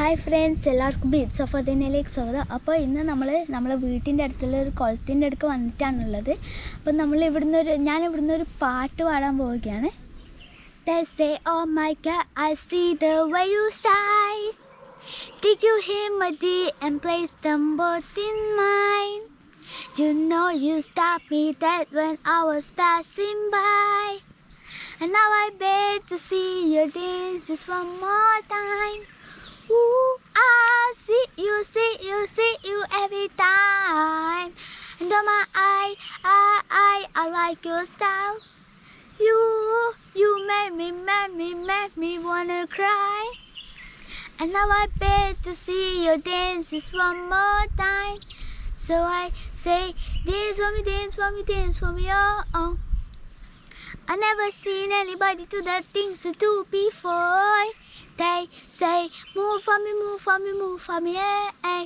Hi friends, എല്ലാവർക്കും beats of അതിനിലേക്ക് സ്വാഗതം. അപ്പോൾ ഇന്ന് നമ്മളെ വീട്ടിൻ്റെ അടുത്തുള്ള ഒരു കുളത്തിൻ്റെ അടുക്ക് വന്നിട്ടാണുള്ളത്. അപ്പോൾ ഞാൻ ഇവിടുന്ന് ഒരു പാട്ട് പാടാൻ പോവുകയാണ്. They say, oh my God, I see the way you shine. Did you hear my deed and place them both in mine? You know you stopped me dead when I was passing by. And now I beg to see your dance just one more time. Ooh, I see you every time. And on my eye, I like your style. You make me wanna cry. And now I beg to see your dance just one more time. So I say, dance for me, dance for me, dance for me, oh. I never seen anybody do the things I do before. They say, move for me, move for me, move for me, eh.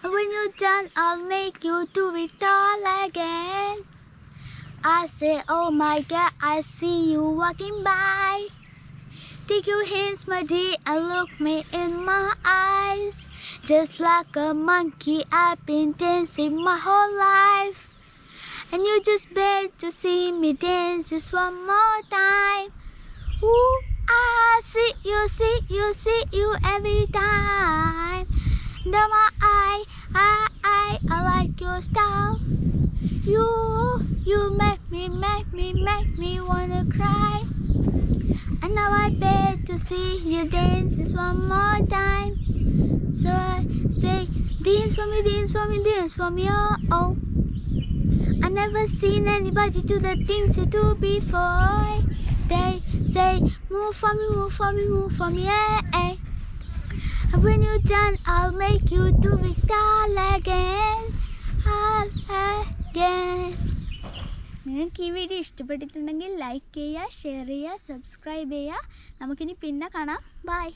And when you're done, I'll make you do it all again. I say, oh my God, I see you walking by. Take your hands, my dear, and look me in my eyes. Just like a monkey, I've been dancing my whole life. And you just beg to see me dance just one more time. Ooh, I see you every time. Now my eye, I like your style. You make me wanna cry. And now I beg to see you dance just one more time. So I say, dance for me, dance for me, dance for me, oh. I never seen anybody do the things you do before. They say, move for me, move for me, move for me, eh. And when you're done, I'll make you do it all again, all again. നിങ്ങൾക്ക് ഈ video ഇഷ്ടപ്പെട്ടിട്ടുണ്ടെങ്കിൽ like ചെയ്യുക, share ചെയ്യുക, subscribe ചെയ്യുക. നമുക്കിനി പിന്നെ കാണാം. By.